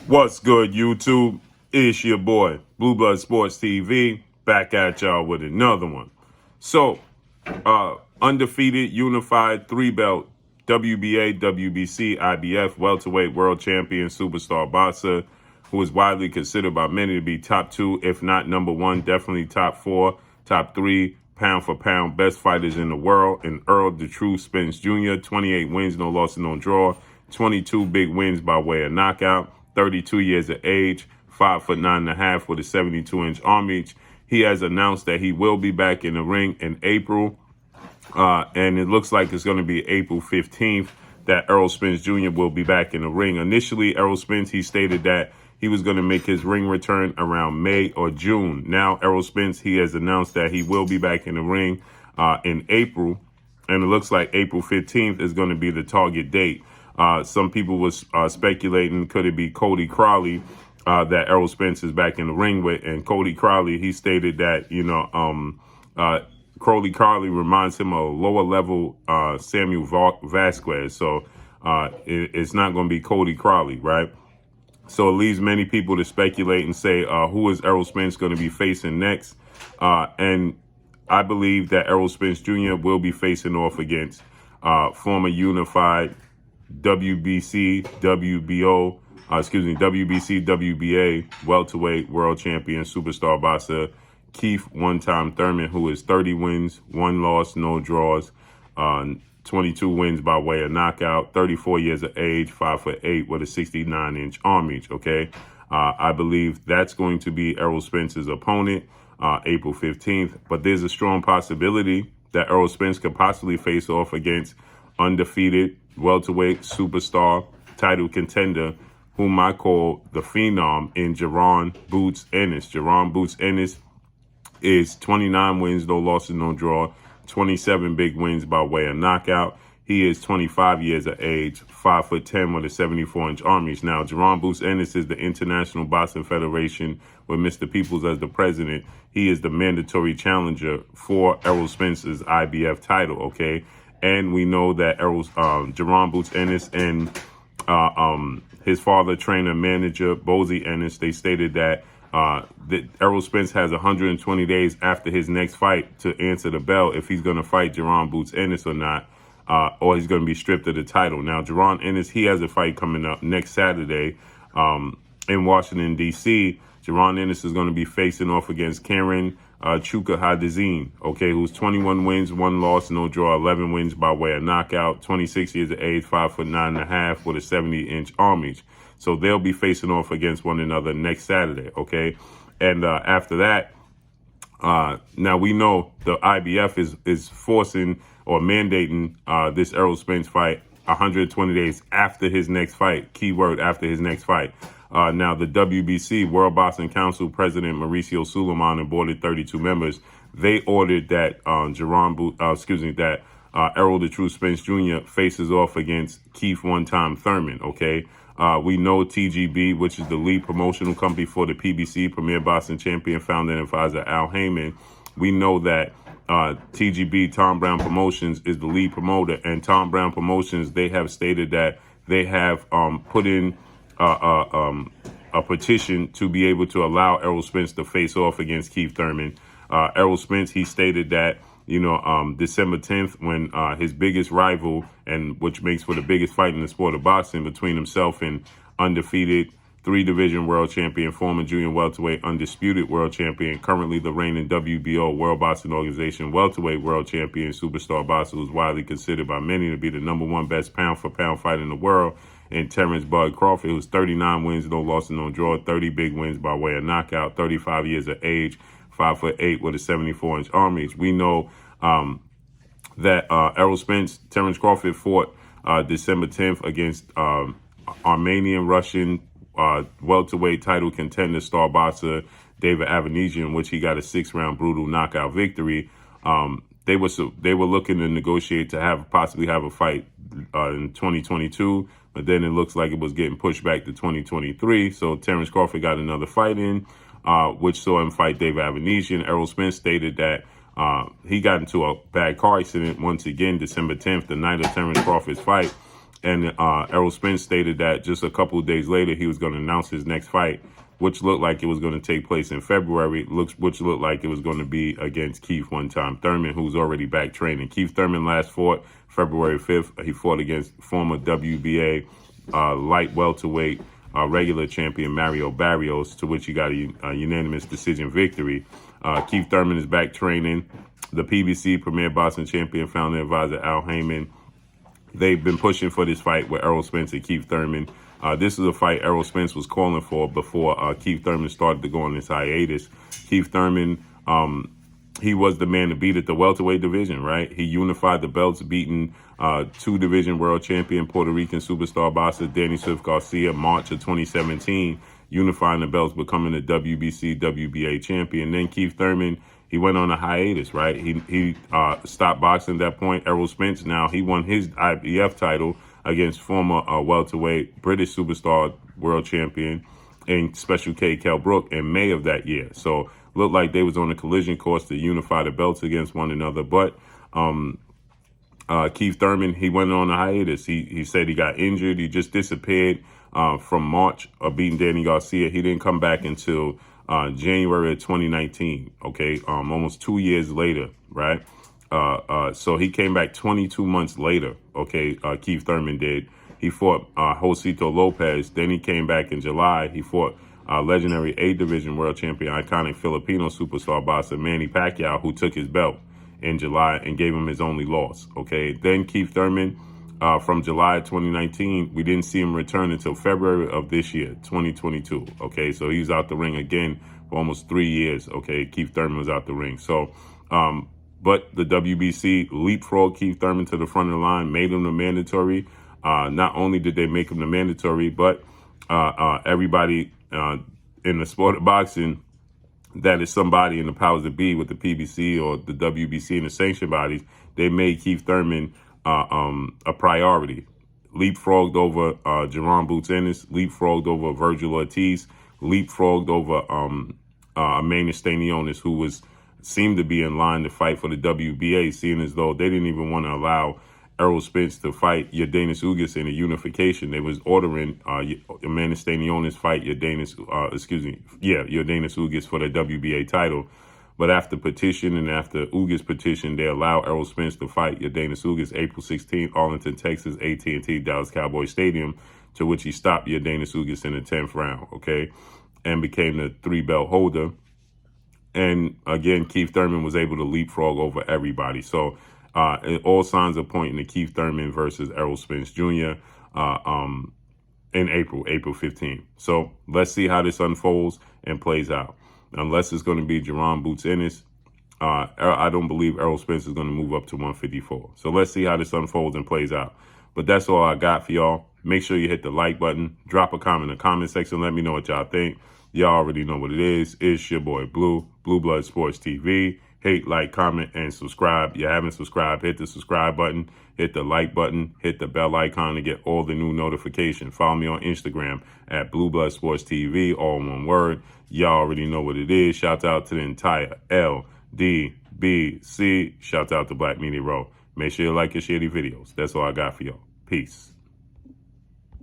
What's good, YouTube? It's your boy, Blue Blood Sports TV, back at y'all with another one. So, undefeated, unified, three-belt, WBA, WBC, IBF, welterweight world champion, superstar boxer, who is widely considered by many to be top two, if not number one, definitely top four, top three, pound for pound, best fighters in the world, and Errol the True Spence Jr., 28 wins, no loss, no draw, 22 big wins by way of knockout, 32 years of age, 5'9.5" with a 72-inch arm reach. He has announced that he will be back in the ring in April, and it looks like it's going to be April 15th that Errol Spence Jr. will be back in the ring. Initially, Errol Spence, he stated that he was going to make his ring return around May or June. Now, Errol Spence, he has announced that he will be back in the ring in April, and it looks like April 15th is going to be the target date. Some people was speculating, could it be Cody Crowley that Errol Spence is back in the ring with? And Cody Crowley, he stated that, Cody Crowley reminds him of a lower level Samuel Vasquez. So it's not going to be Cody Crowley, right? So it leaves many people to speculate and say, who is Errol Spence going to be facing next? And I believe that Errol Spence Jr. will be facing off against former unified WBC, WBA, welterweight world champion, superstar boxer, Keith one-time Thurman, who is 30 wins, 1 loss, no draws, 22 wins by way of knockout, 34 years of age, 5'8" with a 69-inch arm reach, okay? I believe that's going to be Errol Spence's opponent, April 15th, but there's a strong possibility that Errol Spence could possibly face off against undefeated welterweight superstar title contender, whom I call the Phenom, in Jaron Boots Ennis. Jaron Boots Ennis is 29 wins, no losses, no draw, 27 big wins by way of knockout. He is 25 years of age, 5'10" with a 74-inch arm reach. Now, Jaron Boots Ennis is the International Boxing Federation with Mr. Peoples as the president. He is the mandatory challenger for Errol Spence's IBF title, okay? And we know that Jaron Boots Ennis and his father, trainer, manager, Bozy Ennis, they stated that Errol Spence has 120 days after his next fight to answer the bell if he's going to fight Jaron Boots Ennis or not, or he's going to be stripped of the title. Now, Jaron Ennis, he has a fight coming up next Saturday in Washington, D.C. Jaron Ennis is going to be facing off against Karen Chuka Hadizine, okay, who's 21 wins, 1 loss, no draw, 11 wins by way of knockout, 26 years of age, 5'9.5" with a 70-inch arm reach. So they'll be facing off against one another next Saturday, okay? And after that, now we know the IBF is forcing or mandating this Errol Spence fight 120 days after his next fight, keyword after his next fight. Now, the WBC, World Boxing Council President Mauricio Suleiman and board of 32 members, they ordered that Errol the True Spence Jr. faces off against Keith one-time Thurman, okay? We know TGB, which is the lead promotional company for the PBC, Premier Boxing Champion, founder and advisor Al Heyman. We know that TGB, Tom Brown Promotions, is the lead promoter, and Tom Brown Promotions, they have stated that they have put in a petition to be able to allow Errol Spence to face off against Keith Thurman. Errol Spence, he stated that, December 10th, when his biggest rival, and which makes for the biggest fight in the sport of boxing between himself and undefeated 3-division world champion, former junior welterweight, undisputed world champion, currently the reigning WBO, World Boxing Organization welterweight world champion, superstar boxer, who's widely considered by many to be the #1 best pound-for-pound fighter in the world, and Terrence Bud Crawford, who's 39 wins, no loss, no draw, 30 big wins by way of knockout, 35 years of age, 5'8" with a 74-inch arm reach. We know that Errol Spence, Terrence Crawford fought December 10th against Armenian-Russian welterweight title contender, star boxer David Avanesian, in which he got a 6-round brutal knockout victory. They were looking to negotiate to possibly have a fight in 2022, but then it looks like it was getting pushed back to 2023. So Terrence Crawford got another fight in, which saw him fight David Avanesian. Errol Spence stated that he got into a bad car accident once again December 10th, the night of Terrence Crawford's fight. And Errol Spence stated that just a couple of days later, he was going to announce his next fight, which looked like it was going to take place in February, which looked like it was going to be against Keith one-time Thurman, who's already back training. Keith Thurman last fought February 5th. He fought against former WBA light welterweight regular champion Mario Barrios, to which he got a unanimous decision victory. Keith Thurman is back training. The PBC Premier Boxing Champion founder advisor Al Heyman, they've been pushing for this fight with Errol Spence and Keith Thurman. This is a fight Errol Spence was calling for before Keith Thurman started to go on this hiatus. Keith Thurman, he was the man to beat at the welterweight division, right? He unified the belts, beating two-division world champion Puerto Rican superstar boxer Danny Swift Garcia March of 2017, unifying the belts, becoming the WBC, WBA champion. Then Keith Thurman, he went on a hiatus, right? He stopped boxing at that point. Errol Spence, now he won his IBF title against former welterweight British superstar world champion and Special K Kell Brook in May of that year. So looked like they was on a collision course to unify the belts against one another. But Keith Thurman, he went on a hiatus. He said he got injured. He just disappeared from March of beating Danny Garcia. He didn't come back until January of 2019, okay, almost 2 years later, right? So he came back 22 months later, okay, Keith Thurman did. He fought Josito Lopez. Then he came back in July. He fought legendary A-Division world champion, iconic Filipino superstar boxer Manny Pacquiao, who took his belt in July and gave him his only loss, okay? Then Keith Thurman, from July 2019, we didn't see him return until February of this year, 2022, okay? So he was out the ring again for almost 3 years, okay? Keith Thurman was out the ring. So, but the WBC leapfrogged Keith Thurman to the front of the line, made him the mandatory. Not only did they make him the mandatory, but everybody in the sport of boxing that is somebody in the powers that be with the PBC or the WBC and the sanction bodies, they made Keith Thurman a priority. Leapfrogged over Jaron Ennis, leapfrogged over Virgil Ortiz, leapfrogged over Emmanuel Stanionis, who seemed to be in line to fight for the WBA, seeing as though they didn't even want to allow Errol Spence to fight Yordenis Ugas in a unification. They was ordering Emmanuel Stanionis fight Yordenis Ugas for the WBA title. But after petition and after Ugas petition, they allow Errol Spence to fight Yordenis Ugas April 16th, Arlington, Texas, AT&T Dallas Cowboy Stadium, to which he stopped Yordenis Ugas in the 10th round, okay, and became the 3-belt holder. And again, Keith Thurman was able to leapfrog over everybody. So all signs are pointing to Keith Thurman versus Errol Spence Jr. In April 15th. So let's see how this unfolds and plays out. Unless it's going to be Jaron Ennis, I don't believe Errol Spence is going to move up to 154. So let's see how this unfolds and plays out. But that's all I got for y'all. Make sure you hit the like button. Drop a comment in the comment section. Let me know what y'all think. Y'all already know what it is. It's your boy Blue Blood Sports TV. Hate, like, comment, and subscribe. You haven't subscribed, hit the subscribe button, hit the like button, hit the bell icon to get all the new notifications. Follow me on Instagram at Blue Blood Sports TV, all one word. Y'all already know what it is. Shout out to the entire LDBC. Shout out to Black Media Row. Make sure you like and share the videos. That's all I got for y'all. Peace.